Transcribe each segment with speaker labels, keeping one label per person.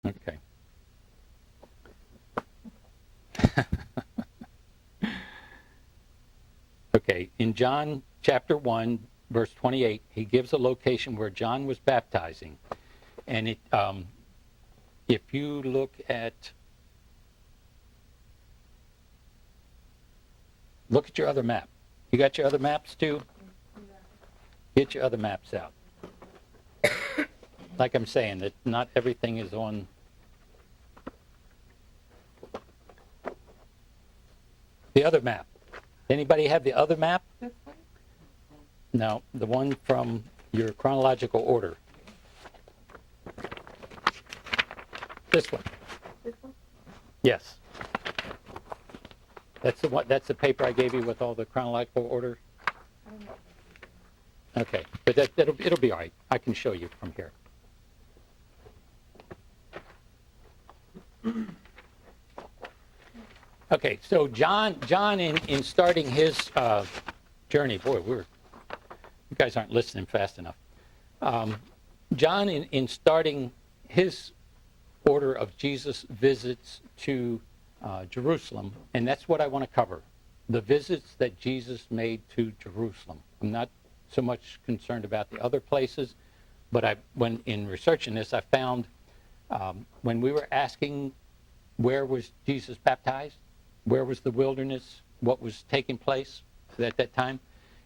Speaker 1: Okay. Okay, in John chapter 1, verse 28, he gives a location where John was baptizing. And if you look at your other map. You got your other maps too? Get your other maps out. Like I'm saying, that not everything is on. The other map. Anybody have the other map? No, the one from your chronological order. This one.
Speaker 2: This one?
Speaker 1: Yes. That's the one. That's the paper I gave you with all the chronological order. Okay, but it'll be all right. I can show you from here. Okay, so John in starting his journey, boy, you guys aren't listening fast enough. John in starting his order of Jesus' visits to Jerusalem, and that's what I want to cover, the visits that Jesus made to Jerusalem. I'm not so much concerned about the other places, but when in researching this, I found when we were asking where was Jesus baptized, where was the wilderness, what was taking place at that time,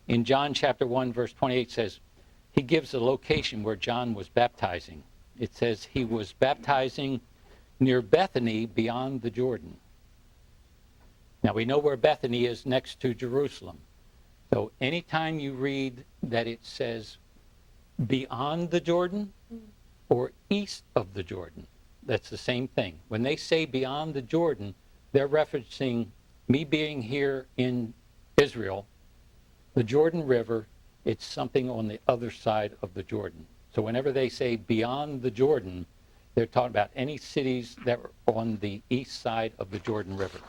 Speaker 1: in John chapter 1, verse 28 says, he gives a location where John was baptizing. It says he was baptizing near Bethany beyond the Jordan. Now we know where Bethany is next to Jerusalem. So anytime you read that it says beyond the Jordan or east of the Jordan, that's the same thing. When they say beyond the Jordan, they're referencing me being here in Israel, the Jordan River, it's something on the other side of the Jordan. So whenever they say beyond the Jordan, they're talking about any cities that are on the east side of the Jordan River.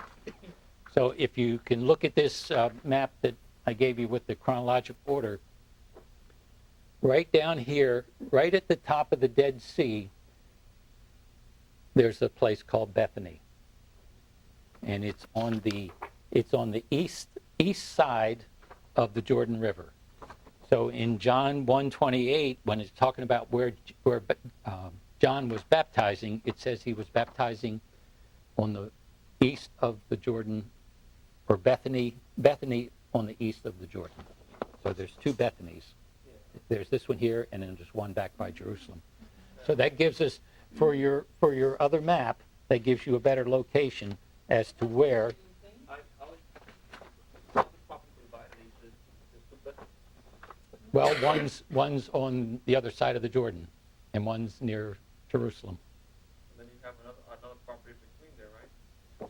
Speaker 1: So if you can look at this map that I gave you with the chronological order, right down here, right at the top of the Dead Sea, there's a place called Bethany. And it's on the east side of the Jordan River. So in John 1:28, when it's talking about where John was baptizing, it says he was baptizing on the east of the Jordan, or Bethany on the east of the Jordan. So there's two Bethanys. There's this one here, and then there's one back by Jerusalem. So that gives us, for your other map, that gives you a better location as to where. Well, one's on the other side of the Jordan, and one's near Jerusalem.
Speaker 3: And then you have another property between there, right?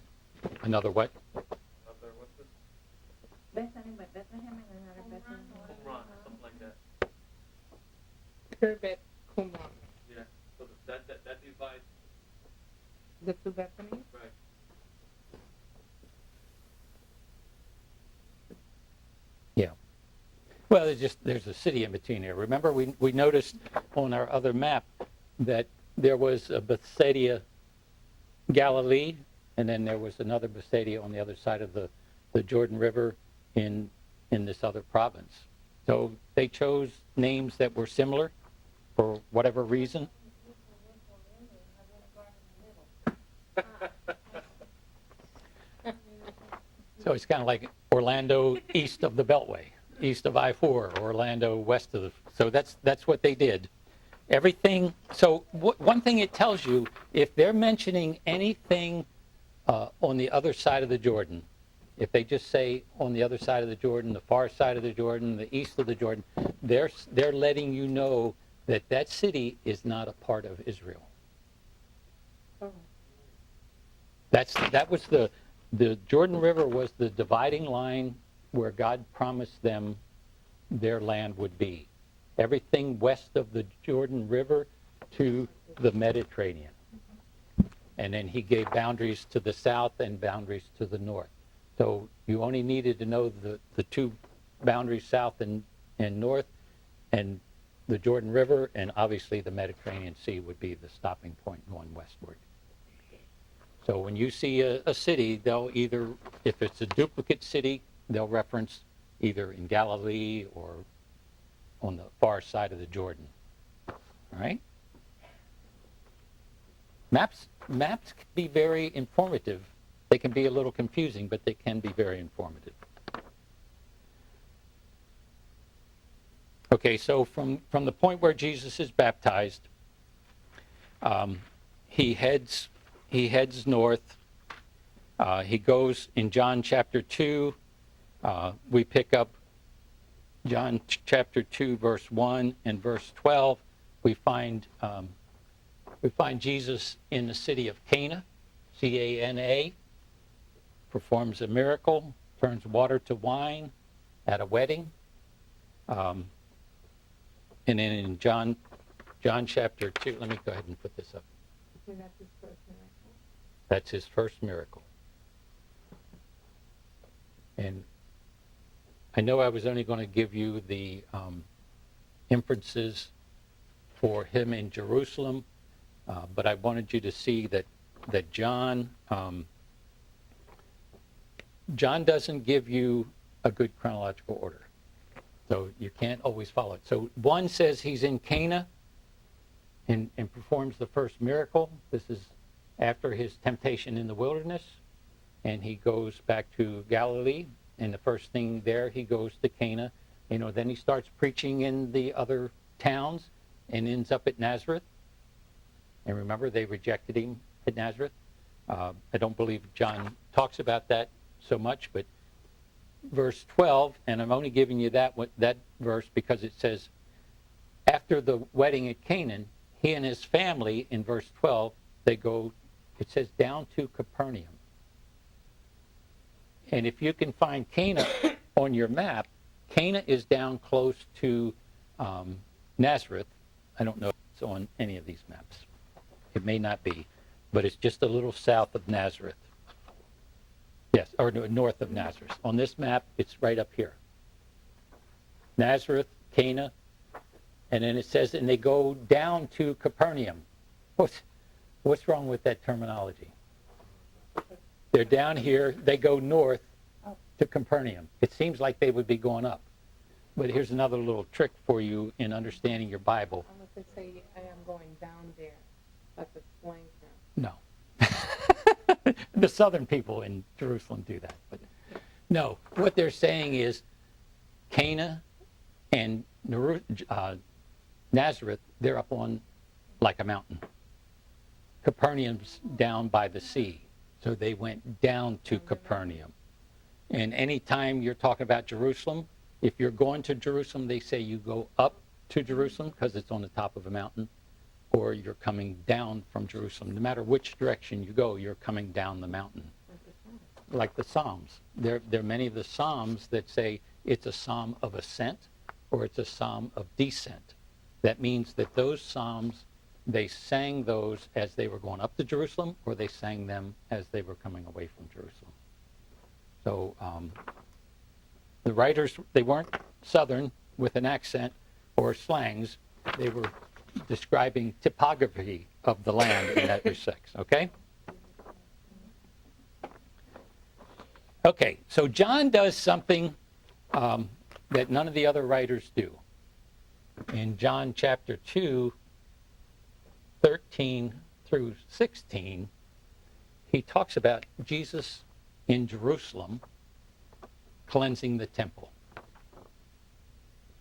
Speaker 1: Another what?
Speaker 3: Another, what's this?
Speaker 2: Bethlehem and another Bethlehem.
Speaker 3: Qumran, something like that.
Speaker 4: Kerbet Qumran.
Speaker 3: Yeah. So that divides.
Speaker 4: The two Bethanies?
Speaker 3: Right.
Speaker 1: Yeah. Well, there's a city in between here. Remember, we noticed on our other map that there was a Bethsaida, Galilee, and then there was another Bethsaida on the other side of the Jordan River in this other province. So they chose names that were similar for whatever reason. So it's kind of like Orlando east of the Beltway, east of I-4, Orlando west of the. So that's what they did. Everything. So one thing it tells you, if they're mentioning anything on the other side of the Jordan, if they just say on the other side of the Jordan, the far side of the Jordan, the east of the Jordan, they're letting you know that city is not a part of Israel.
Speaker 4: Oh.
Speaker 1: That was the Jordan River was the dividing line where God promised them their land would be. Everything west of the Jordan River to the Mediterranean. And then he gave boundaries to the south and boundaries to the north. So you only needed to know the two boundaries, south and north, and the Jordan River, and obviously the Mediterranean Sea would be the stopping point going westward. So when you see a city, they'll either, if it's a duplicate city, they'll reference either in Galilee or on the far side of the Jordan. All right? Maps can be very informative. They can be a little confusing, but they can be very informative. Okay, so from the point where Jesus is baptized, he heads north. He goes in John chapter 2. We pick up John chapter 2, verse 1 and verse 12. We find Jesus in the city of Cana, Cana, performs a miracle, turns water to wine at a wedding. And then in John chapter 2, let me go ahead and put this up.
Speaker 4: So that's his first miracle.
Speaker 1: That's his first miracle. And I know I was only going to give you the inferences for him in Jerusalem, but I wanted you to see that John doesn't give you a good chronological order. So you can't always follow it. So one says he's in Cana and performs the first miracle. This is after his temptation in the wilderness. And he goes back to Galilee. And the first thing there, he goes to Cana. Then he starts preaching in the other towns and ends up at Nazareth. And remember, they rejected him at Nazareth. I don't believe John talks about that so much, but verse 12, and I'm only giving you that verse because it says, after the wedding at Canaan, he and his family, in verse 12, they go, it says, down to Capernaum. And if you can find Cana on your map, Cana is down close to Nazareth. I don't know if it's on any of these maps. It may not be, but it's just a little south of Nazareth. Yes, or north of Nazareth. On this map, it's right up here. Nazareth, Cana, and then it says, and they go down to Capernaum. What's wrong with that terminology? They're down here, they go north to Capernaum. It seems like they would be going up. But here's another little trick for you in understanding your Bible.
Speaker 4: Unless they say, I am going down there, like a slang term.
Speaker 1: No. The southern people in Jerusalem do that. But no, what they're saying is Cana and Nazareth, they're up on like a mountain. Capernaum's down by the sea. So they went down to Capernaum. And anytime you're talking about Jerusalem, if you're going to Jerusalem, they say you go up to Jerusalem because it's on the top of a mountain, or you're coming down from Jerusalem. No matter which direction you go, you're coming down the mountain. Like the Psalms. There are many of the Psalms that say it's a psalm of ascent or it's a psalm of descent. That means that those Psalms, they sang those as they were going up to Jerusalem, or they sang them as they were coming away from Jerusalem. So the writers, they weren't Southern with an accent or slangs. They were describing topography of the land in that respect, okay? Okay, so John does something that none of the other writers do. In John chapter 2, 13 through 16, he talks about Jesus in Jerusalem cleansing the temple.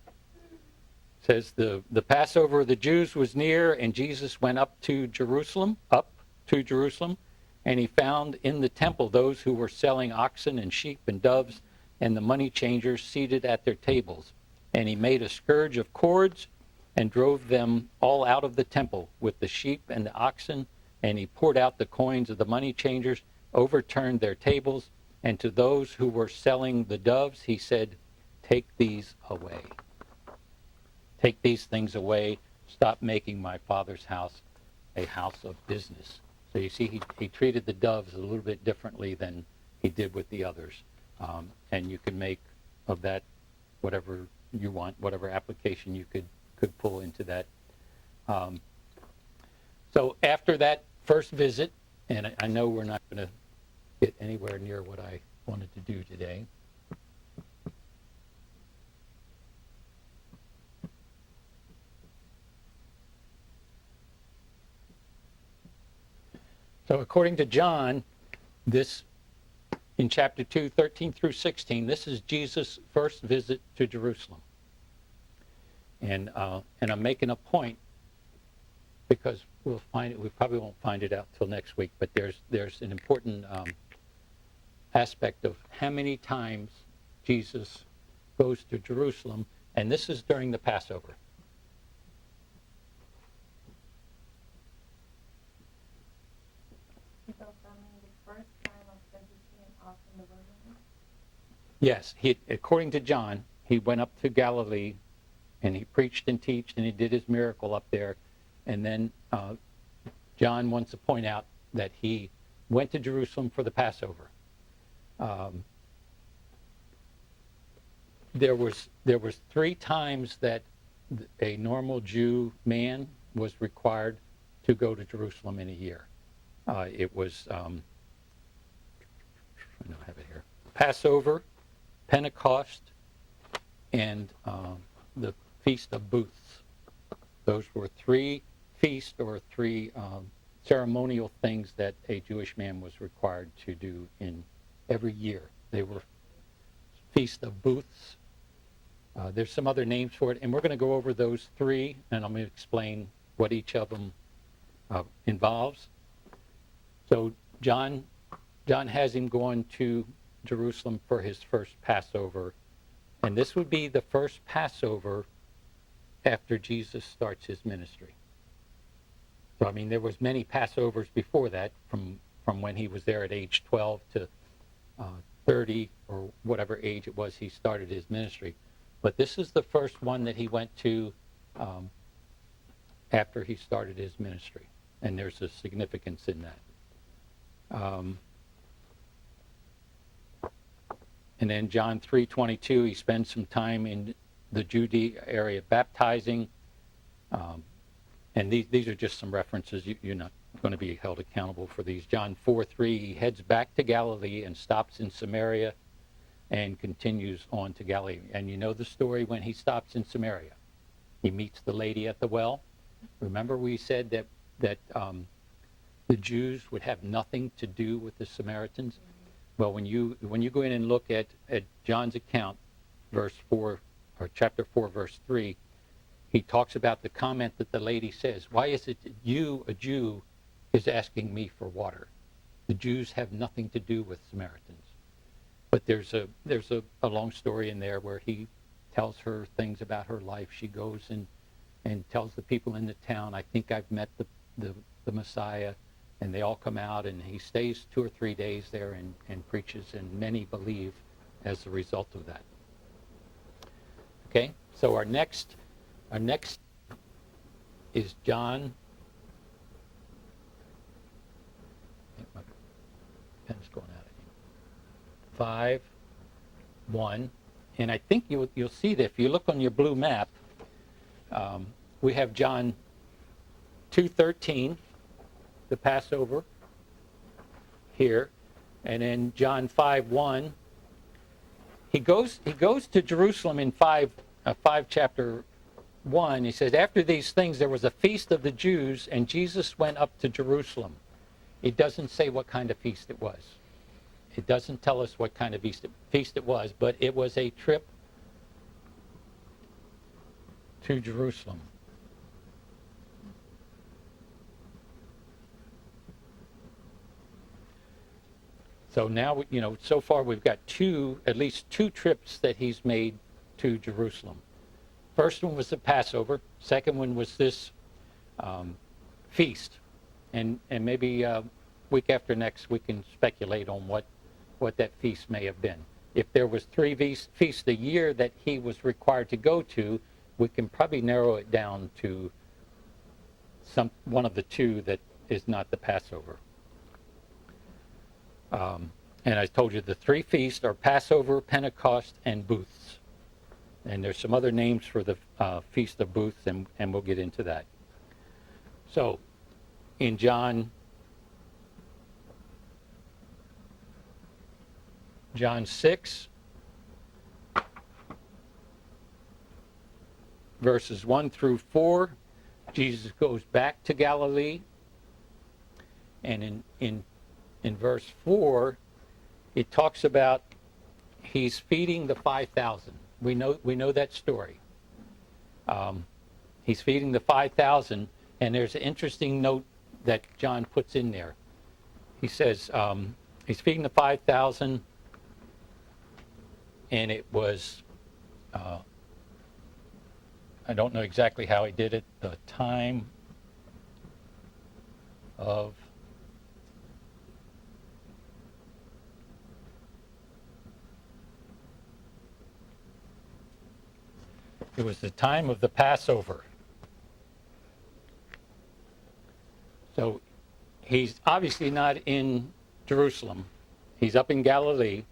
Speaker 1: It says the Passover of the Jews was near, and Jesus went up to Jerusalem, and he found in the temple those who were selling oxen and sheep and doves and the money changers seated at their tables. And he made a scourge of cords and drove them all out of the temple with the sheep and the oxen, and he poured out the coins of the money changers, overturned their tables, and to those who were selling the doves he said, "Take these away. Take these things away. Stop making my Father's house a house of business." So you see, he treated the doves a little bit differently than he did with the others. And you can make of that whatever you want, whatever application you could could pull into that. So after that first visit, and I know we're not going to get anywhere near what I wanted to do today. So according to John, this in chapter 2, 13 through 16, this is Jesus' first visit to Jerusalem. And I'm making a point because we'll find it. We probably won't find it out till next week. But there's an important aspect of how many times Jesus goes to Jerusalem, and this is during the Passover.
Speaker 2: So from the first time of the being off in the wilderness?
Speaker 1: Yes, according to John, he went up to Galilee, and he preached and taught, and he did his miracle up there. And then John wants to point out that he went to Jerusalem for the Passover. There was 3 times that a normal Jew man was required to go to Jerusalem in a year. It was, I don't have it here, Passover, Pentecost, and the Feast of Booths. Those were 3 feasts or 3 ceremonial things that a Jewish man was required to do in every year. They were Feast of Booths. There's some other names for it, and we're going to go over those 3, and I'm going to explain what each of them involves. So John has him going to Jerusalem for his first Passover, and this would be the first Passover after Jesus starts his ministry. So I mean, there was many Passovers before that, from when he was there at age 12 to 30 or whatever age it was he started his ministry. But this is the first one that he went to after he started his ministry, and there's a significance in that. And then John 3:22, he spends some time in the Judea area baptizing. And these are just some references. You're not going to be held accountable for these. John 4:3, he heads back to Galilee and stops in Samaria and continues on to Galilee. And you know the story when he stops in Samaria. He meets the lady at the well. Remember we said that the Jews would have nothing to do with the Samaritans? Well, when you go in and look at John's account, verse 4, or chapter 4, verse 3, he talks about the comment that the lady says, "Why is it that you, a Jew, is asking me for water? The Jews have nothing to do with Samaritans." But there's a long story in there where he tells her things about her life. She goes and tells the people in the town, "I think I've met the Messiah." And they all come out, and he stays 2 or 3 days there and preaches, and many believe as a result of that. Okay, so our next is John. I think my pen's going out again. 5:1, and I think you'll see that if you look on your blue map, we have John 2:13. The Passover here, and then John 5:1. He goes to Jerusalem in 5 chapter 1. He says, "After these things there was a feast of the Jews, and Jesus went up to Jerusalem." It doesn't say what kind of feast it was. It doesn't tell us what kind of feast it was, but it was a trip to Jerusalem. So now, so far we've got at least two trips that he's made to Jerusalem. First one was the Passover. Second one was this feast. And maybe week after next we can speculate on what that feast may have been. If there was 3 feasts a year that he was required to go to, we can probably narrow it down to one of the 2 that is not the Passover. And I told you the 3 feasts are Passover, Pentecost, and Booths. And there's some other names for the Feast of Booths, and we'll get into that. So, in John 6, verses 1 through 4, Jesus goes back to Galilee. And in verse 4, it talks about he's feeding the 5,000. We know that story. He's feeding the 5,000, and there's an interesting note that John puts in there. He says he's feeding the 5,000, and it was, I don't know exactly how he did it, the time of it was the time of the Passover. So he's obviously not in Jerusalem. He's up in Galilee.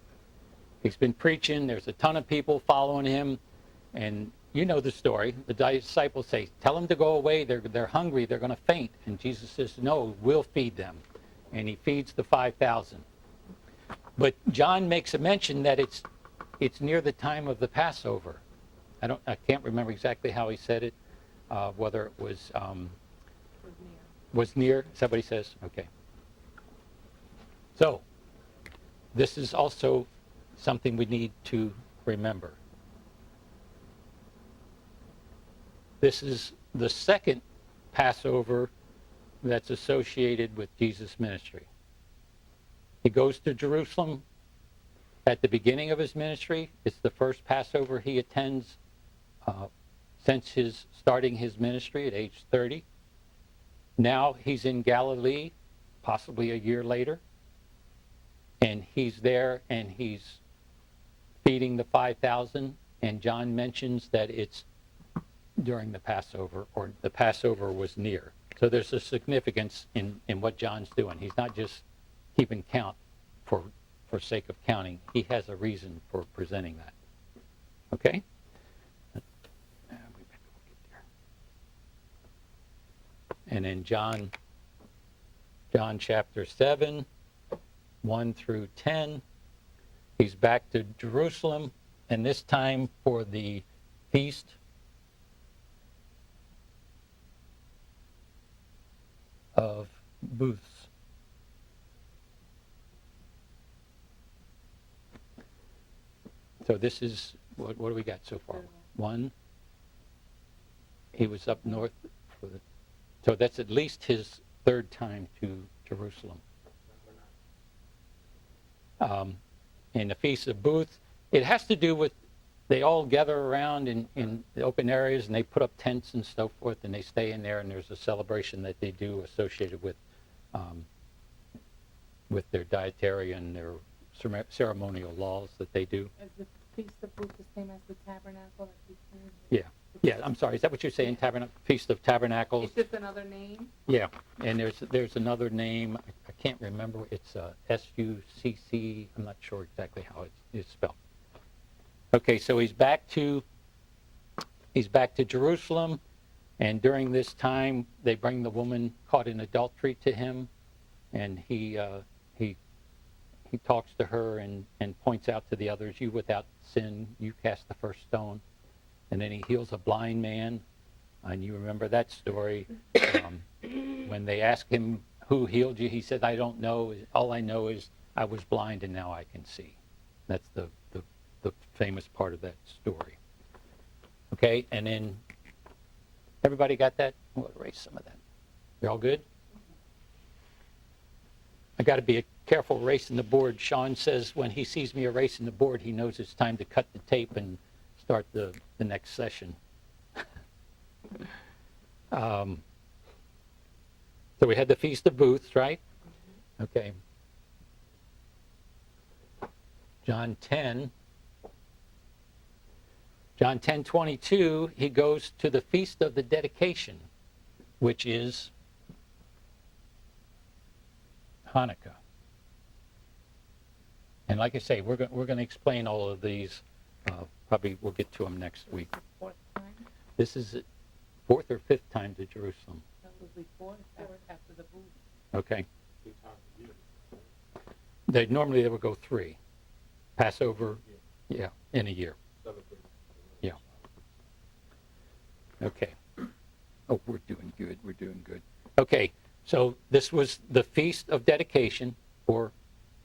Speaker 1: He's been preaching. There's a ton of people following him. And you know the story. The disciples say, tell them to go away. They're hungry. They're going to faint. And Jesus says, no, we'll feed them. And he feeds the 5,000. But John makes a mention that it's near the time of the Passover. I can't remember exactly how he said it, whether it was near. Is that what he says? Okay. So, this is also something we need to remember. This is the second Passover that's associated with Jesus' ministry. He goes to Jerusalem at the beginning of his ministry. It's the first Passover he attends since starting his ministry at age 30. Now he's in Galilee, possibly a year later, and he's there and he's feeding the 5,000, and John mentions that it's during the Passover, or the Passover was near. So there's a significance in what John's doing. He's not just keeping count for sake of counting. He has a reason for presenting that. Okay? And in John chapter 7, 1 through 10, he's back to Jerusalem, and this time for the Feast of Booths. So this is, what do we got so far? One. He was up north for the, so that's at least his third time to Jerusalem. In the Feast of Booths, it has to do with, they all gather around in the open areas, and they put up tents and so forth, and they stay in there, and there's a celebration that they do associated with their dietary and their ceremonial laws that they do.
Speaker 4: Is the Feast of Booths the same as the Tabernacle?
Speaker 1: Yeah. Yeah, I'm sorry. Is that what you're saying? Feast of Tabernacles?
Speaker 4: It's just another name?
Speaker 1: Yeah, and there's another name. I can't remember. It's SUCC. I'm not sure exactly how it's spelled. Okay, so he's back to Jerusalem, and during this time they bring the woman caught in adultery to him, and he talks to her and points out to the others, you without sin, you cast the first stone. And then he heals a blind man, and you remember that story. When they asked him, who healed you, he said, I don't know. All I know is I was blind and now I can see. That's the famous part of that story. Okay, and then everybody got that? We'll erase some of that. You're all good? I got to be careful erasing the board. Sean says when he sees me erasing the board, he knows it's time to cut the tape and start the next session. So we had the Feast of Booths, right? Okay. John 10:22, he goes to the Feast of the Dedication, which is Hanukkah. And like I say, we're going to explain all of these Probably we'll get to them next week.
Speaker 4: Fourth time?
Speaker 1: This is the fourth or fifth time to Jerusalem.
Speaker 4: That would be fourth after the booth.
Speaker 1: Okay. Normally they would go three. Passover, yeah, in a year. Yeah. Okay. Oh, we're doing good. We're doing good. Okay, so this was the Feast of Dedication, or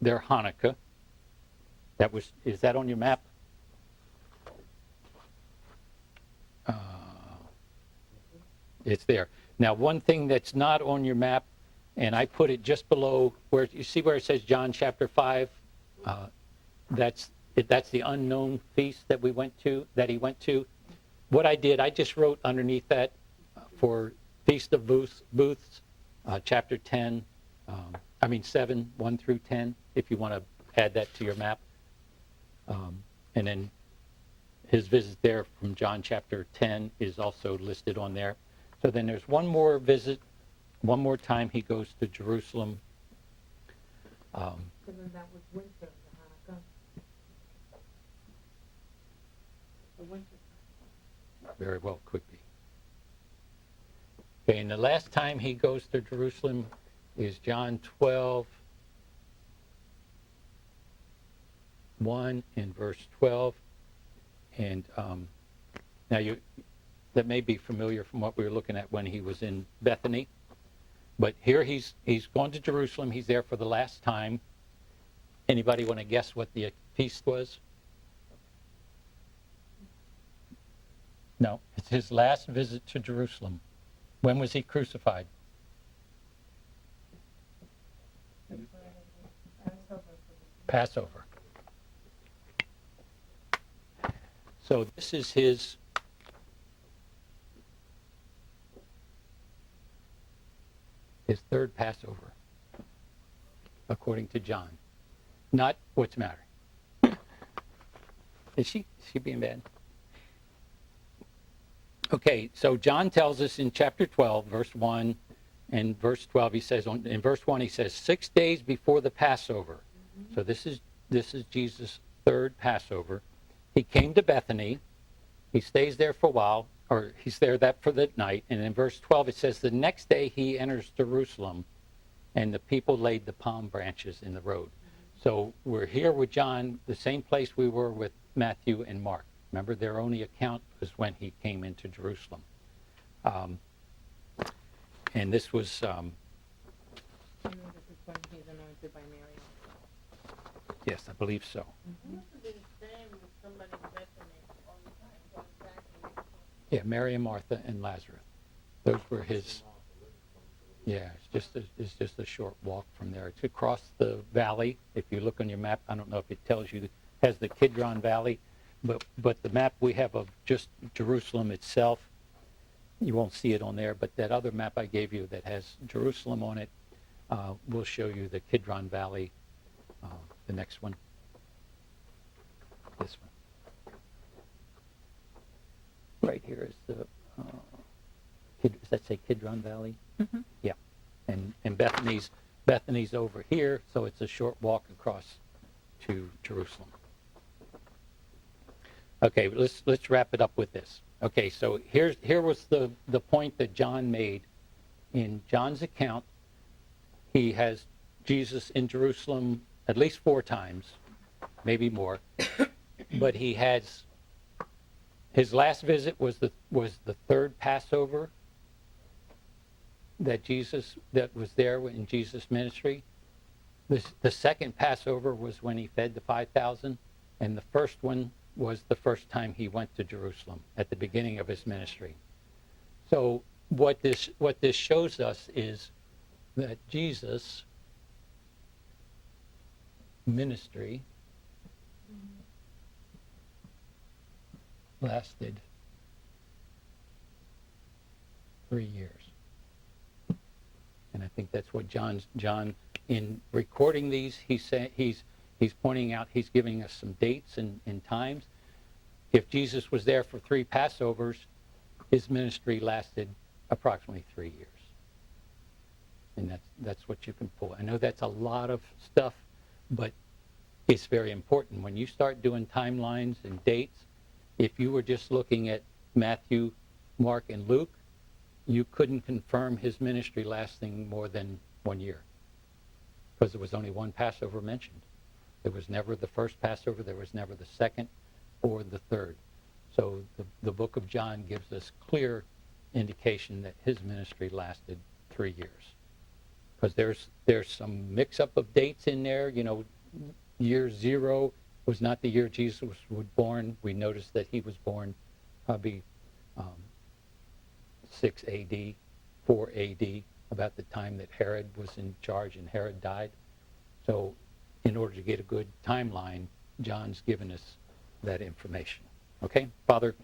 Speaker 1: their Hanukkah. Is that on your map? It's there. Now, one thing that's not on your map, and I put it just below where you see where it says John chapter 5. That's the unknown feast that he went to. What I did, I just wrote underneath that for Feast of Booths, chapter 10. 7, 1 through 10. If you want to add that to your map, and then his visit there from John chapter 10 is also listed on there. So then there's one more visit, one more time he goes to Jerusalem.
Speaker 4: So then that was winter, the Hanukkah. The winter time.
Speaker 1: Very well could be. Okay, and the last time he goes to Jerusalem is John 12, 1 and verse 12. And now that may be familiar from what we were looking at when he was in Bethany. But here he's gone to Jerusalem. He's there for the last time. Anybody want to guess what the feast was? No, it's his last visit to Jerusalem. When was he crucified? Passover. So this is his third Passover, according to John. Not what's the matter. Is she being bad? Okay, so John tells us in chapter 12, verse 1, and verse 12, he says, in verse 1, he says, 6 days before the Passover. Mm-hmm. So this is Jesus' third Passover. He came to Bethany. He stays there for a while, or he's there for the night. And in verse 12, it says, the next day he enters Jerusalem, and the people laid the palm branches in the road. Mm-hmm. So we're here with John, the same place we were with Matthew and Mark. Remember, their only account was when he came into Jerusalem. And this was...
Speaker 4: And then this is when he's anointed by Mary also.
Speaker 1: yes, I believe so.
Speaker 2: He used to be staying with somebody in Bethany all the time, going back and forth.
Speaker 1: Yeah, Mary and Martha and Lazarus. Those were his... Yeah, it's just a short walk from there. It's across the valley. If you look on your map, I don't know if it tells you, it has the Kidron Valley. But the map we have of just Jerusalem itself, you won't see it on there, but that other map I gave you that has Jerusalem on it will show you the Kidron Valley, the next one, this one. Right here is the, does that say Kidron Valley?
Speaker 4: Mm-hmm.
Speaker 1: Yeah, and Bethany's over here, so it's a short walk across to Jerusalem. Okay, let's wrap it up with this. Okay, so here was the point that John made. In John's account, he has Jesus in Jerusalem at least 4 times, maybe more. But he has his last visit was the third Passover that was there in Jesus' ministry. The second Passover was when he fed the 5,000, and the first one was the first time he went to Jerusalem at the beginning of his ministry. So what this shows us is that Jesus' ministry lasted 3 years. And I think that's what John in recording these, he's pointing out, he's giving us some dates and times. If Jesus was there for 3 Passovers, his ministry lasted approximately 3 years. And that's what you can pull. I know that's a lot of stuff, but It's very important. When you start doing timelines and dates, if you were just looking at Matthew, Mark, and Luke, you couldn't confirm his ministry lasting more than 1 year, because there was only one Passover mentioned. There was never the first Passover, there was never the second or the third. So the book of John gives us clear indication that his ministry lasted 3 years. Because there's some mix-up of dates in there. You know, year 0 was not the year Jesus was born. We noticed that he was born probably 6 AD, 4 AD, about the time that Herod was in charge and Herod died. So in order to get a good timeline, John's given us that information. Okay, Father?